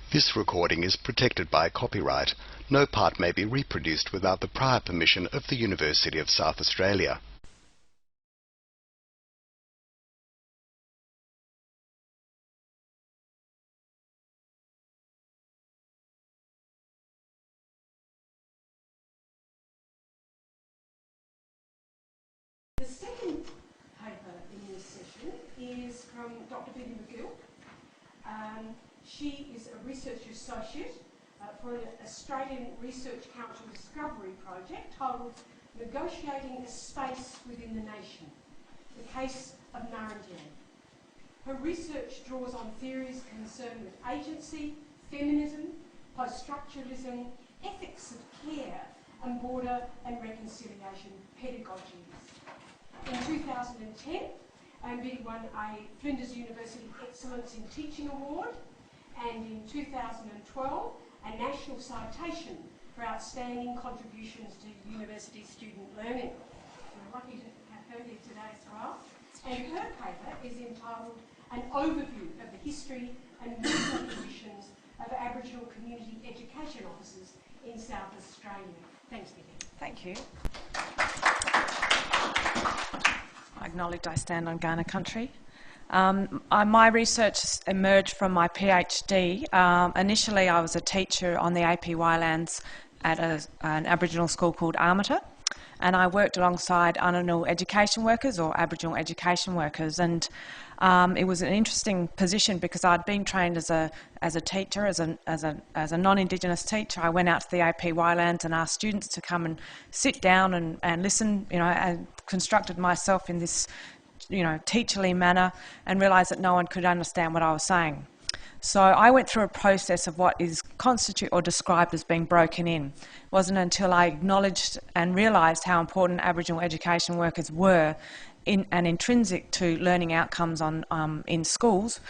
This recording is protected by copyright. No part may be reproduced without the prior permission of the University of South Australia. The second paper in this session is from Dr. Betty McGill. She is a research associate for an Australian Research Council Discovery project titled Negotiating a Space Within the Nation, the Case of Ngarrindjeri. Her research draws on theories concerned with agency, feminism, post-structuralism, ethics of care, and border and reconciliation pedagogies. In 2010, Betty won a Flinders University Excellence in Teaching Award, and in 2012, a National Citation for Outstanding Contributions to University Student Learning. We're lucky to have her here today as well. And her paper is entitled An Overview of the History and Regional Conditions of Aboriginal Community Education Officers in South Australia. Thanks, Betty. Thank you. I acknowledge I stand on Kaurna country. My research emerged from my PhD. Initially, I was a teacher on the APY lands at an Aboriginal school called Armata, and I worked alongside Unanul education workers or Aboriginal education workers, and it was an interesting position because I'd been trained as a teacher, as a non-Indigenous teacher. I went out to the APY lands and asked students to come and sit down and listen. I constructed myself in this teacherly manner and realised that no one could understand what I was saying. So I went through a process of what is constituted or described as being broken in. It wasn't until I acknowledged and realised how important Aboriginal education workers were and intrinsic to learning outcomes in schools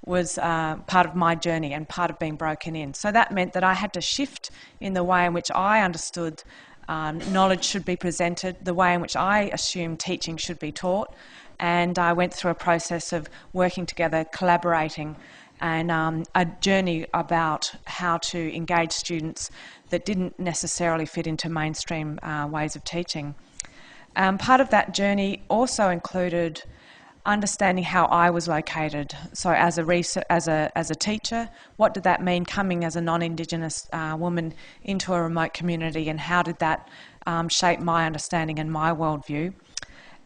was part of my journey and part of being broken in. So that meant that I had to shift in the way in which I understood knowledge should be presented, the way in which I assumed teaching should be taught, and I went through a process of working together, collaborating, and a journey about how to engage students that didn't necessarily fit into mainstream ways of teaching. Part of that journey also included understanding how I was located. So as a teacher, what did that mean coming as a non-Indigenous woman into a remote community, and how did that shape my understanding and my worldview?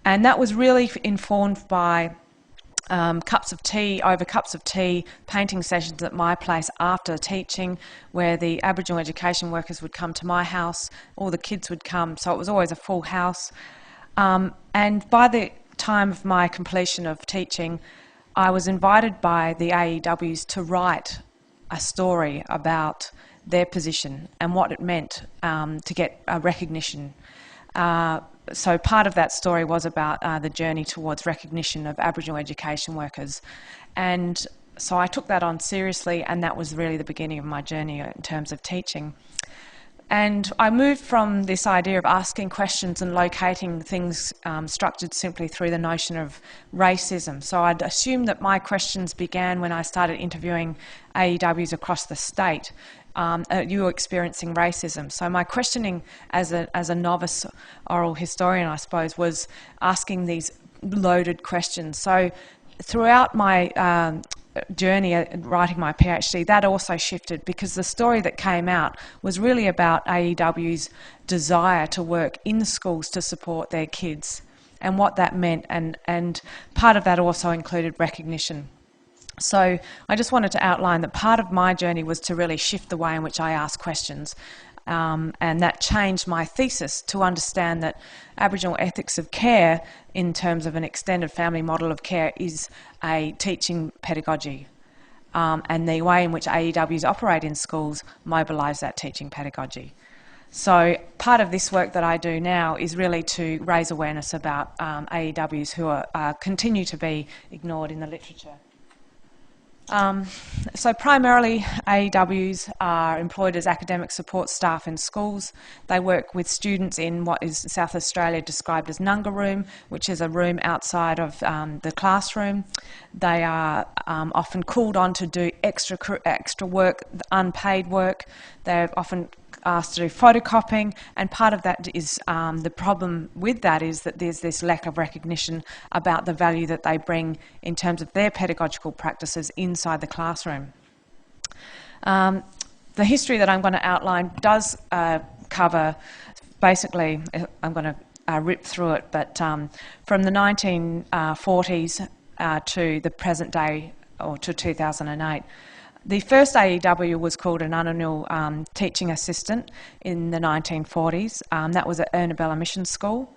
And that was really informed by cups of tea, painting sessions at my place after teaching, where the Aboriginal education workers would come to my house, all the kids would come, so it was always a full house. And by the time of my completion of teaching, I was invited by the AEWs to write a story about their position and what it meant to get recognition. So part of that story was about the journey towards recognition of Aboriginal education workers. And so I took that on seriously, and that was really the beginning of my journey in terms of teaching. And I moved from this idea of asking questions and locating things structured simply through the notion of racism. So I'd assumed that my questions began when I started interviewing AEWs across the state. You were experiencing racism. So my questioning as a novice oral historian, I suppose, was asking these loaded questions. So throughout my journey writing my PhD, that also shifted, because the story that came out was really about AEW's desire to work in the schools to support their kids and what that meant, and part of that also included recognition. So I just wanted to outline that part of my journey was to really shift the way in which I ask questions, and that changed my thesis to understand that Aboriginal ethics of care, in terms of an extended family model of care, is a teaching pedagogy, and the way in which AEWs operate in schools mobilise that teaching pedagogy. So part of this work that I do now is really to raise awareness about AEWs who continue to be ignored in the literature. So primarily AEWs are employed as academic support staff in schools. They work with students in what is South Australia described as Nunga room, which is a room outside of the classroom. They are often called on to do extra work, unpaid work. They're often asked to do photocopying, and part of that is the problem with that is that there's this lack of recognition about the value that they bring in terms of their pedagogical practices inside the classroom. The history that I'm going to outline does cover, basically, I'm going to rip through it, but from the 1940s to the present day, or to 2008. The first AEW was called an annual teaching assistant in the 1940s. That was at Ernabella Mission School.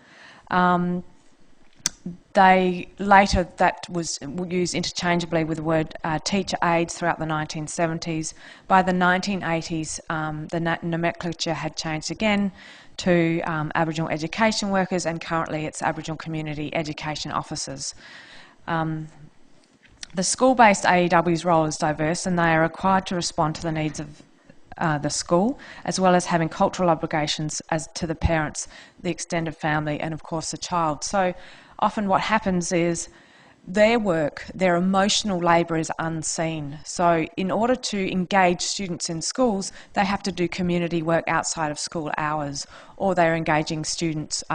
They later, that was used interchangeably with the word teacher aides throughout the 1970s. By the 1980s, the nomenclature had changed again to Aboriginal education workers, and currently it's Aboriginal community education officers. The school-based AEW's role is diverse, and they are required to respond to the needs of the school, as well as having cultural obligations as to the parents, the extended family, and of course the child. So often what happens is their work, their emotional labour is unseen. So in order to engage students in schools, they have to do community work outside of school hours, or they're engaging students,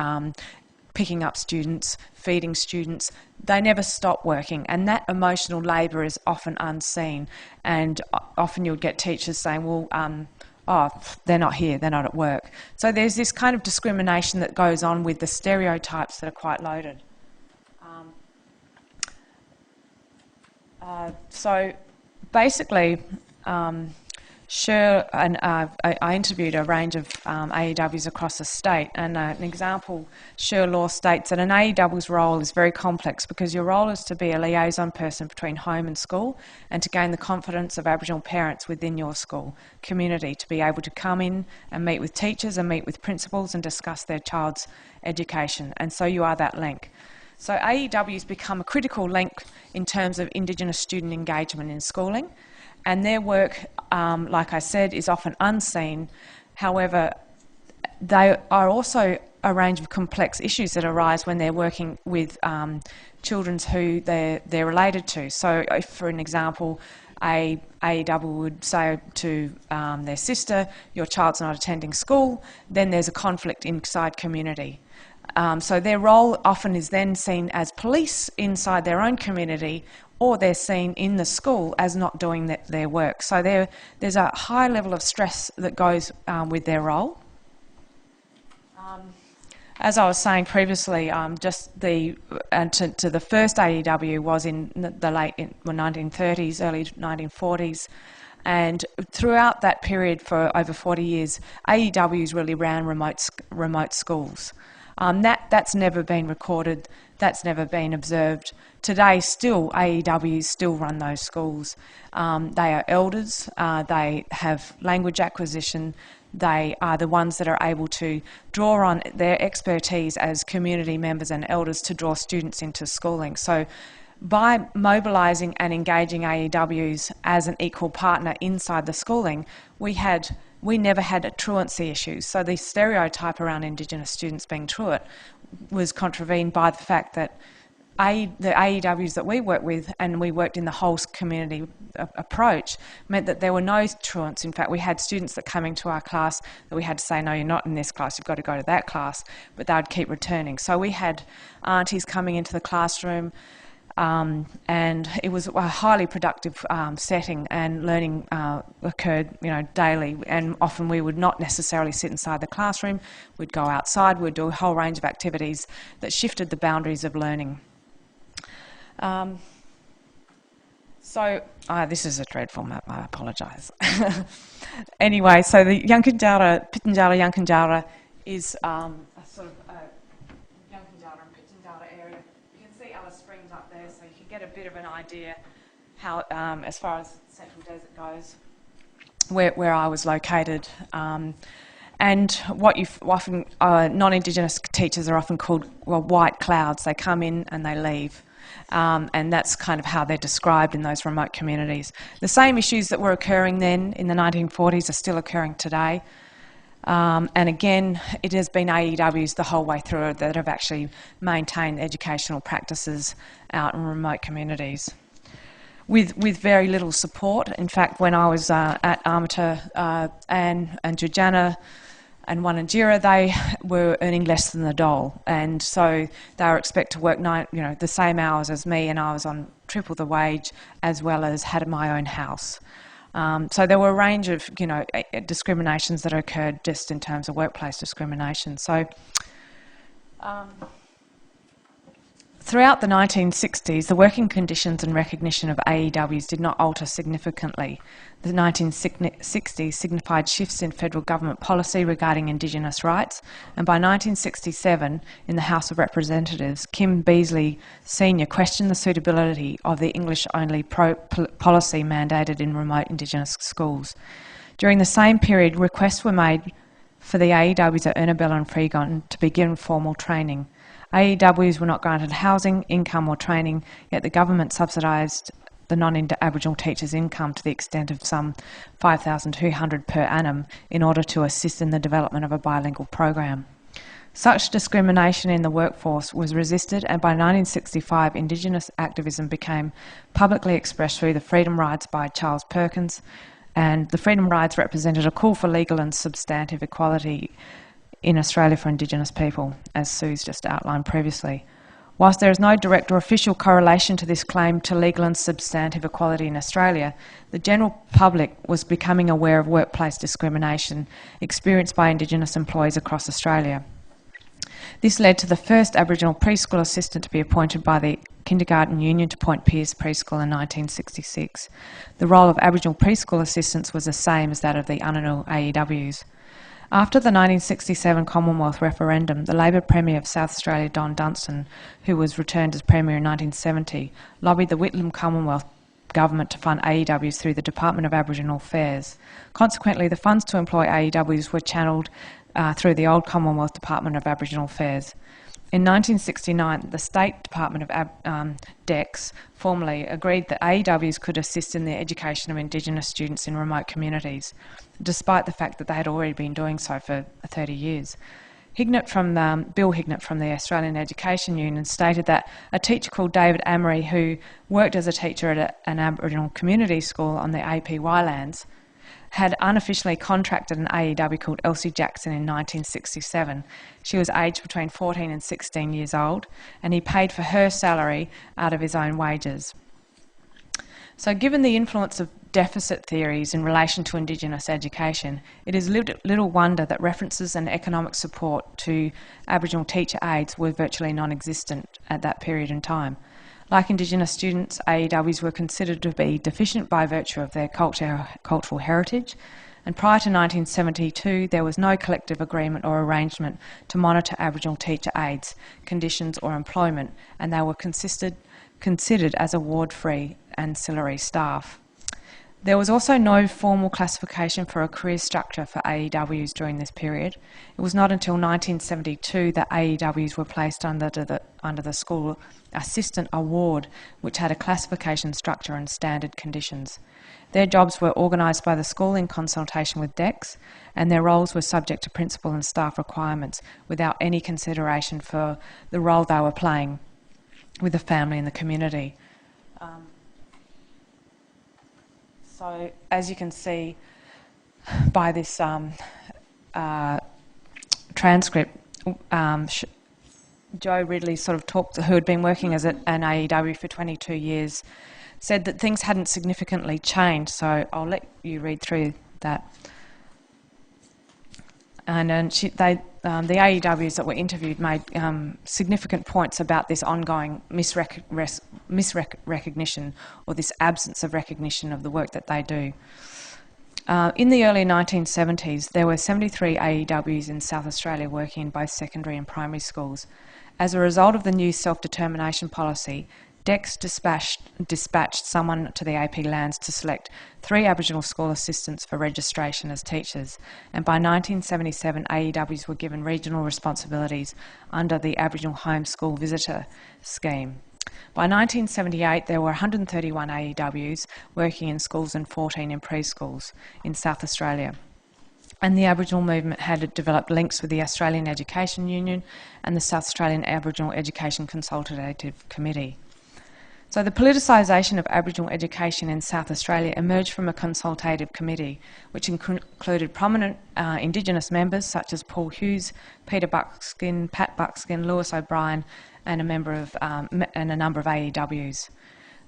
picking up students, feeding students. They never stop working, and that emotional labour is often unseen. And often you'll get teachers saying, well, oh, they're not here, they're not at work. So there's this kind of discrimination that goes on with the stereotypes that are quite loaded. So basically, I interviewed a range of AEWs across the state, and an example, Sher Law states that an AEW's role is very complex because your role is to be a liaison person between home and school, and to gain the confidence of Aboriginal parents within your school community, to be able to come in and meet with teachers and meet with principals and discuss their child's education, and so you are that link. So AEWs become a critical link in terms of Indigenous student engagement in schooling, and their work, like I said, is often unseen. However, they are also a range of complex issues that arise when they're working with children who they're related to. So if, for an example, a AEW would say to their sister, your child's not attending school, then there's a conflict inside community. So their role often is then seen as police inside their own community, or they're seen in the school as not doing their work. So there's a high level of stress that goes with their role. As I was saying previously, to the first AEW was in the late 1930s, early 1940s. And throughout that period for over 40 years, AEWs really ran remote schools. That's never been recorded, that's never been observed. Today, still, AEWs still run those schools. They are elders, they have language acquisition, they are the ones that are able to draw on their expertise as community members and elders to draw students into schooling. So by mobilising and engaging AEWs as an equal partner inside the schooling, we never had truancy issues. So the stereotype around Indigenous students being truant was contravened by the fact that the AEWs that we worked with, and we worked in the whole community approach, meant that there were no truants. In fact, we had students that came into our class that we had to say, no, you're not in this class, you've got to go to that class, but they would keep returning. So we had aunties coming into the classroom, and it was a highly productive setting, and learning occurred, daily. And often we would not necessarily sit inside the classroom. We'd go outside. We'd do a whole range of activities that shifted the boundaries of learning. This is a dreadful map. I apologise. Anyway, so the Pitjantjatjara Yankunytjatjara is a sort of Yankunytjatjara and Pitjantjatjara area. You can see Alice Springs up there, so you can get a bit of an idea how, as far as Central Desert goes, where I was located. And what you often, non-Indigenous teachers are often called, white clouds. They come in and they leave. and that's kind of how they're described in those remote communities. The same issues that were occurring then in the 1940s are still occurring today. And again, it has been AEWs the whole way through that have actually maintained educational practices out in remote communities with very little support. In fact, when I was at Armata, Anne and Georgiana and Wananjira, they were earning less than the dole, and so they were expected to work the same hours as me, and I was on triple the wage, as well as had my own house. So there were a range of discriminations that occurred just in terms of workplace discrimination. So throughout the 1960s, the working conditions and recognition of AEWs did not alter significantly. The 1960s signified shifts in federal government policy regarding Indigenous rights, and by 1967, in the House of Representatives, Kim Beazley Sr. questioned the suitability of the English-only policy mandated in remote Indigenous schools. During the same period, requests were made for the AEWs at Ernabella and Freegon to begin formal training. AEWs were not granted housing, income or training, yet the government subsidised the non-Aboriginal teachers' income to the extent of some $5,200 per annum in order to assist in the development of a bilingual program. Such discrimination in the workforce was resisted, and by 1965 Indigenous activism became publicly expressed through the Freedom Rides by Charles Perkins, and the Freedom Rides represented a call for legal and substantive equality in Australia for Indigenous people, as Sue's just outlined previously. Whilst there is no direct or official correlation to this claim to legal and substantive equality in Australia, the general public was becoming aware of workplace discrimination experienced by Indigenous employees across Australia. This led to the first Aboriginal preschool assistant to be appointed by the Kindergarten Union to Point Pierce Preschool in 1966. The role of Aboriginal preschool assistants was the same as that of the Unanul AEWs. After the 1967 Commonwealth referendum, the Labor Premier of South Australia, Don Dunstan, who was returned as Premier in 1970, lobbied the Whitlam Commonwealth government to fund AEWs through the Department of Aboriginal Affairs. Consequently, the funds to employ AEWs were channelled through the old Commonwealth Department of Aboriginal Affairs. In 1969, the State Department of DEX formally agreed that AEWs could assist in the education of Indigenous students in remote communities, despite the fact that they had already been doing so for 30 years. Bill Hignett from the Australian Education Union stated that a teacher called David Amory, who worked as a teacher at an Aboriginal community school on the APY lands, had unofficially contracted an AEW called Elsie Jackson in 1967. She was aged between 14 and 16 years old, and he paid for her salary out of his own wages. So given the influence of deficit theories in relation to Indigenous education, it is little wonder that references and economic support to Aboriginal teacher aides were virtually non-existent at that period in time. Like Indigenous students, AEWs were considered to be deficient by virtue of their cultural heritage, and prior to 1972 there was no collective agreement or arrangement to monitor Aboriginal teacher aides, conditions or employment, and they were considered as award-free ancillary staff. There was also no formal classification for a career structure for AEWs during this period. It was not until 1972 that AEWs were placed under the School Assistant Award, which had a classification structure and standard conditions. Their jobs were organised by the school in consultation with DEX, and their roles were subject to principal and staff requirements without any consideration for the role they were playing with the family and the community. So, as you can see by this transcript, Joe Ridley who had been working as an AEW for 22 years, said that things hadn't significantly changed. So I'll let you read through that. And the AEWs that were interviewed made significant points about this ongoing misrecognition or this absence of recognition of the work that they do. In the early 1970s, there were 73 AEWs in South Australia working in both secondary and primary schools. As a result of the new self-determination policy, DEX dispatched someone to the AP lands to select 3 Aboriginal school assistants for registration as teachers, and by 1977 AEWs were given regional responsibilities under the Aboriginal Home School Visitor Scheme. By 1978, there were 131 AEWs working in schools and 14 in preschools in South Australia. And the Aboriginal movement had developed links with the Australian Education Union and the South Australian Aboriginal Education Consultative Committee. So the politicisation of Aboriginal education in South Australia emerged from a consultative committee, which included prominent Indigenous members such as Paul Hughes, Peter Buckskin, Pat Buckskin, Lewis O'Brien, and a number of AEWs.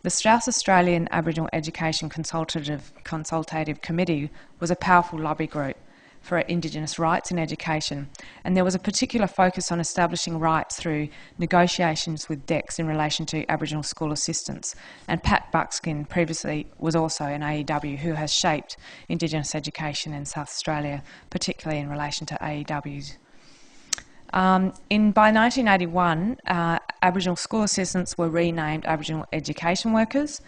The South Australian Aboriginal Education Consultative Committee was a powerful lobby group for Indigenous rights in education, and there was a particular focus on establishing rights through negotiations with DECs in relation to Aboriginal school assistance. And Pat Buckskin previously was also an AEW who has shaped Indigenous education in South Australia, particularly in relation to AEWs. By 1981, Aboriginal school assistants were renamed Aboriginal education workers,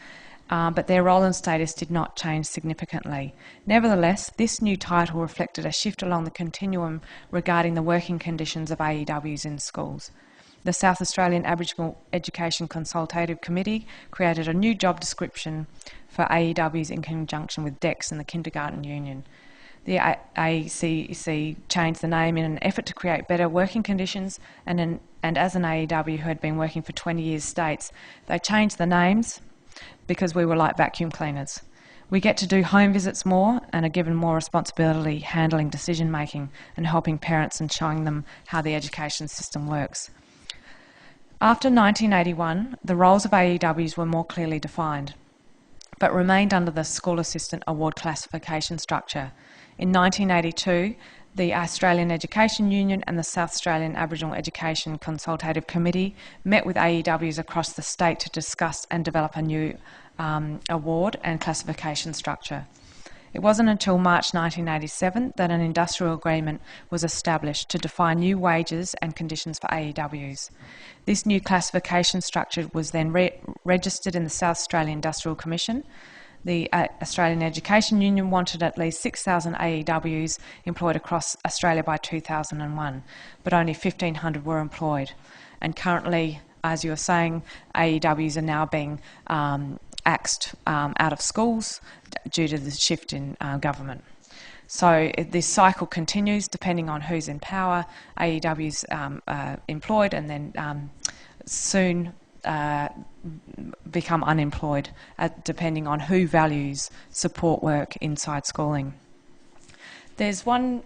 but their role and status did not change significantly. Nevertheless, this new title reflected a shift along the continuum regarding the working conditions of AEWs in schools. The South Australian Aboriginal Education Consultative Committee created a new job description for AEWs in conjunction with DECs and the Kindergarten Union. The ACC changed the name in an effort to create better working conditions, and as an AEW who had been working for 20 years states, they changed the names because we were like vacuum cleaners. We get to do home visits more and are given more responsibility handling decision making and helping parents and showing them how the education system works. After 1981, the roles of AEWs were more clearly defined, but remained under the School Assistant Award classification structure. In 1982, the Australian Education Union and the South Australian Aboriginal Education Consultative Committee met with AEWs across the state to discuss and develop a new award and classification structure. It wasn't until March 1987 that an industrial agreement was established to define new wages and conditions for AEWs. This new classification structure was then registered in the South Australian Industrial Commission. The Australian Education Union wanted at least 6,000 AEWs employed across Australia by 2001, but only 1,500 were employed. And currently, as you were saying, AEWs are now being axed out of schools due to the shift in government. So this cycle continues depending on who's in power. AEWs employed and then soon become unemployed, depending on who values support work inside schooling. There's one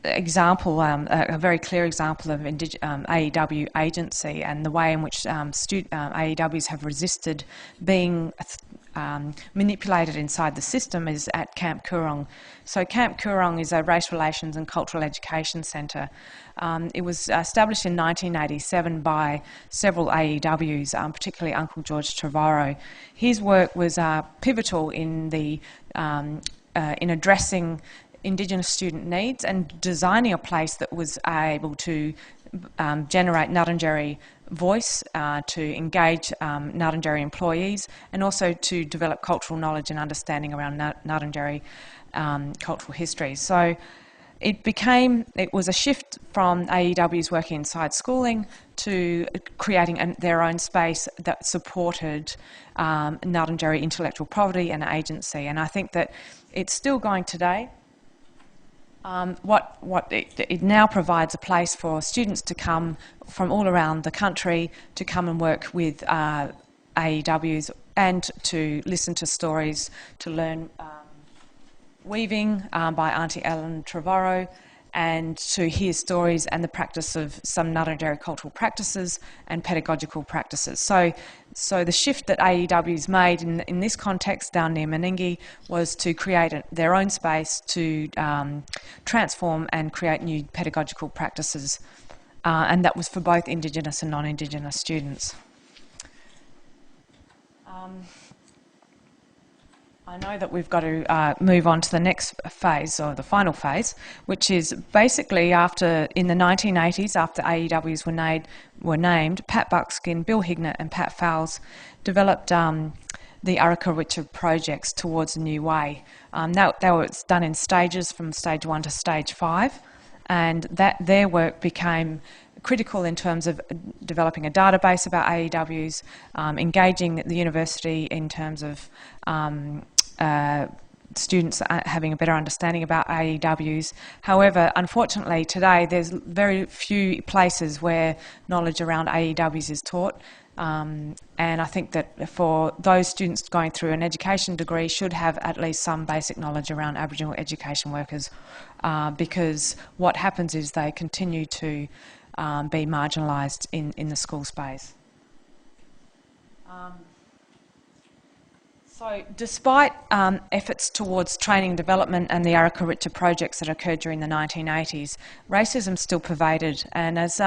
example, a very clear example of AEW agency and the way in which AEWs have resisted being manipulated inside the system is at Camp Coorong. So Camp Coorong is a race relations and cultural education centre. It was established in 1987 by several AEWs, particularly Uncle George Trevorrow. His work was pivotal in in addressing Indigenous student needs and designing a place that was able to generate Ngarrindjeri voice, to engage Ngarrindjeri employees, and also to develop cultural knowledge and understanding around Ngarrindjeri cultural history. So it was a shift from AEWs working inside schooling to creating their own space that supported Ngarrindjeri intellectual property and agency. And I think that it's still going today. It now provides a place for students to come from all around the country to come and work with AEWs and to listen to stories, to learn weaving by Auntie Ellen Trevorrow, and to hear stories and the practice of some Ngarrindjeri cultural practices and pedagogical practices. So the shift that AEWs made in this context down near Meningie was to create their own space to transform and create new pedagogical practices, and that was for both Indigenous and non-Indigenous students. I know that we've got to move on to the next phase, or the final phase, which is basically in the 1980s, after AEWs were named, Pat Buckskin, Bill Hignett and Pat Fowles developed the Arakawicha projects towards a new way. That was done in stages from stage 1 to stage 5, and their work became critical in terms of developing a database about AEWs, engaging the university in terms of students having a better understanding about AEWs. However, unfortunately today there's very few places where knowledge around AEWs is taught. And I think that for those students going through an education degree should have at least some basic knowledge around Aboriginal education workers, because what happens is they continue to be marginalised in the school space. So despite efforts towards training and development and the Arakaritcha projects that occurred during the 1980s, racism still pervaded. And as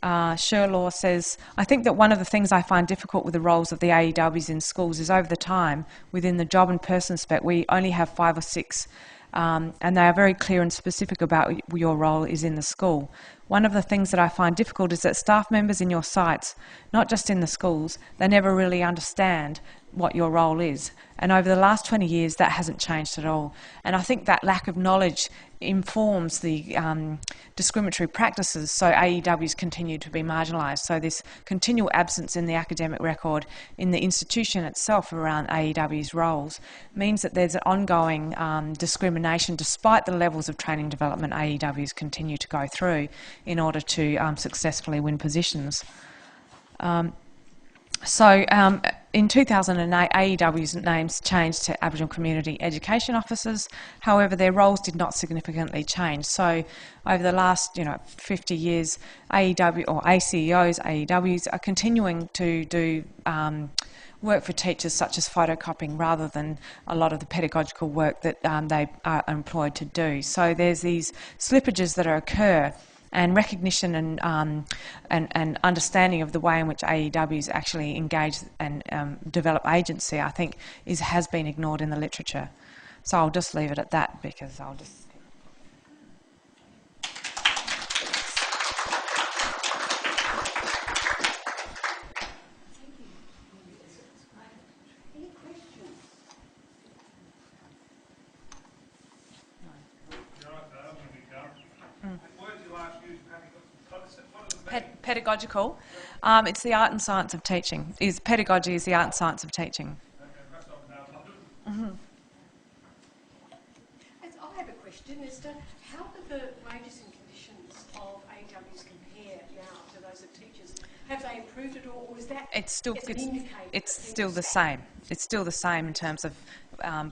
Sherlaw says, I think that one of the things I find difficult with the roles of the AEWs in schools is over the time, within the job and person spec, we only have 5 or 6, and they are very clear and specific about your role is in the school. One of the things that I find difficult is that staff members in your sites, not just in the schools, they never really understand what your role is. And over the last 20 years, that hasn't changed at all. And I think that lack of knowledge informs the discriminatory practices, so AEWs continue to be marginalised. So this continual absence in the academic record in the institution itself around AEWs roles means that there's an ongoing discrimination despite the levels of training development AEWs continue to go through in order to successfully win positions. In 2008, AEW's names changed to Aboriginal Community Education Officers. However, their roles did not significantly change. So over the last 50 years, AEW or ACEOs, AEWs are continuing to do work for teachers such as photocopying rather than a lot of the pedagogical work that they are employed to do. So there's these slippages that occur, and recognition and understanding of the way in which AEWs actually engage and develop agency, I think, has been ignored in the literature. So I'll just leave it at that because I'll just... Pedagogical. It's the art and science of teaching. Pedagogy is the art and science of teaching. Mm-hmm. I have a question as to how do the wages and conditions of AEWs compare now to those of teachers? Have they improved at all, or is that it's still the same. It's still the same in terms of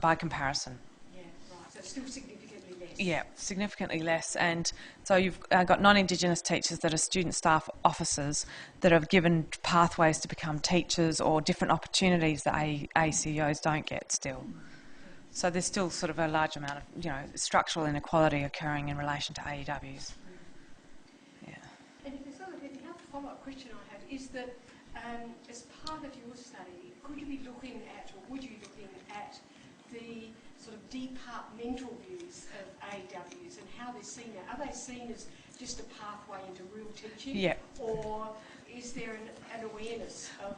by comparison. Yeah, right. So it's still significantly less. Yeah, significantly less. And so you've got non-Indigenous teachers that are student staff officers that have given pathways to become teachers or different opportunities that ACEOs don't get still. So there's still sort of a large amount of structural inequality occurring in relation to AEWs. Yeah. And the other follow-up question I have is that as part of your study, could you be looking at, or would you be looking at the sort of departmental views of AEWs and how they're seen now? Are they seen as just a pathway into real teaching? Yeah. Or is there an awareness of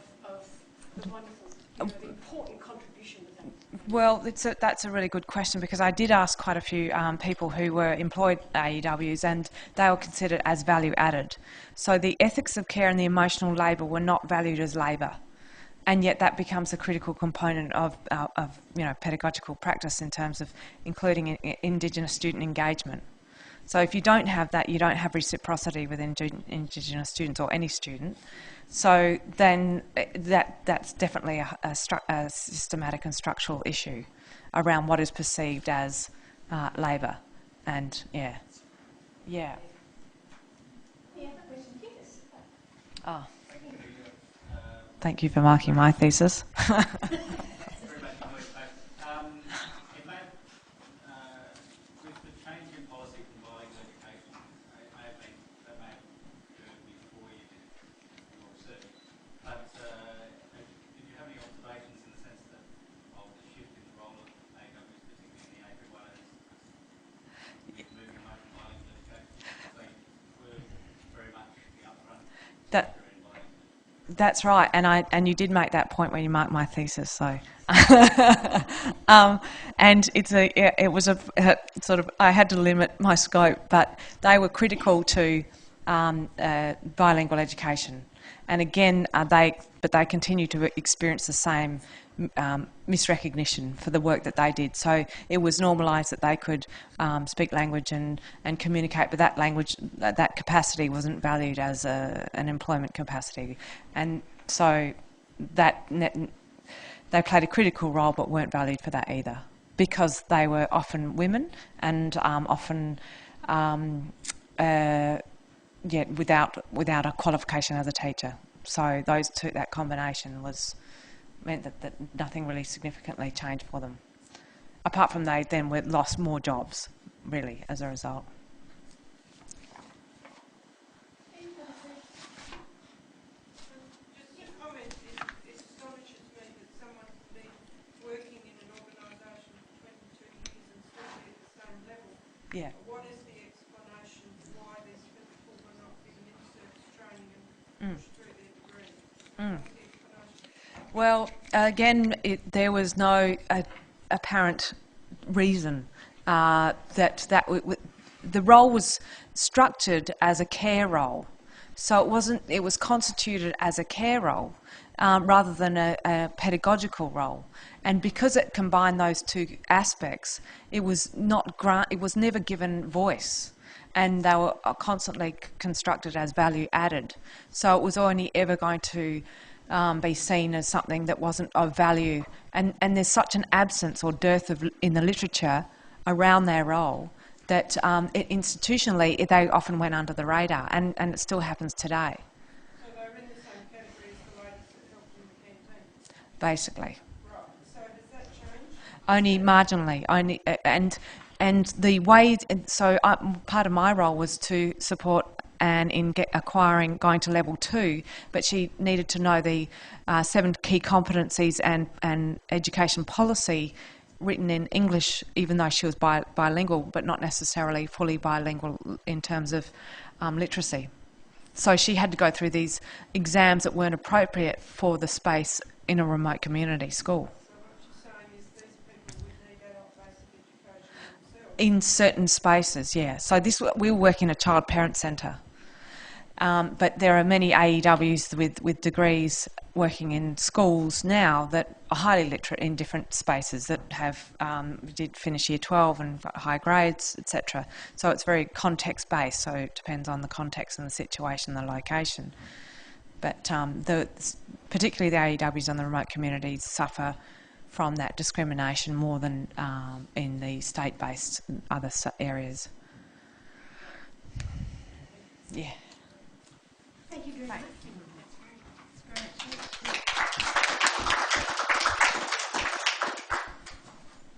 the wonderful, the important contribution that they make? Well, that's a really good question, because I did ask quite a few people who were employed AEWs, and they were considered as value added. So the ethics of care and the emotional labour were not valued as labour. And yet that becomes a critical component of pedagogical practice in terms of including Indigenous student engagement. So if you don't have that, you don't have reciprocity with Indigenous students or any student. So then that's definitely a systematic and structural issue around what is perceived as labour. And yeah. Yeah, that question, yes. Oh. Thank you for marking my thesis. That's right, and you did make that point when you marked my thesis. So, and it was a sort of, I had to limit my scope, but they were critical to bilingual education. And again, they continue to experience the same misrecognition for the work that they did. So it was normalised that they could speak language and communicate, but that language, that capacity wasn't valued as an employment capacity. And so they played a critical role but weren't valued for that either, because they were often women and often without a qualification as a teacher. So that combination meant that nothing really significantly changed for them, apart from they then lost more jobs, really, as a result. Just a comment, it astonishes me that someone's been working in an organisation for 22 years and still be at the same level. Yeah. What is the explanation for why these people were not given in-service training and pushed through their degree? What's the explanation? Well, again, there was no apparent reason the role was structured as a care role, so it was constituted as a care role rather than a pedagogical role. And because it combined those two aspects, it was never given voice, and they were constantly constructed as value added. So it was only ever going to be seen as something that wasn't of value, and there's such an absence or dearth in the literature around their role that institutionally they often went under the radar, and it still happens today. So they were in the same category as the ladies that helped in the canteen? Basically. Right, so has that changed? Only marginally, and the way, so part of my role was to support Anne in going to level 2, but she needed to know the 7 key competencies and education policy written in English, even though she was bilingual, but not necessarily fully bilingual in terms of literacy. So she had to go through these exams that weren't appropriate for the space in a remote community school. So what you're saying is these people would need adult basic education themselves? In certain spaces, yeah. So we work in a child parent centre. But there are many AEWs with degrees working in schools now that are highly literate in different spaces that did finish year 12 and got high grades, etc. So it's very context based. So it depends on the context and the situation, the location. But particularly the AEWs on the remote communities suffer from that discrimination more than in the state-based other areas. Yeah. Thank you very much.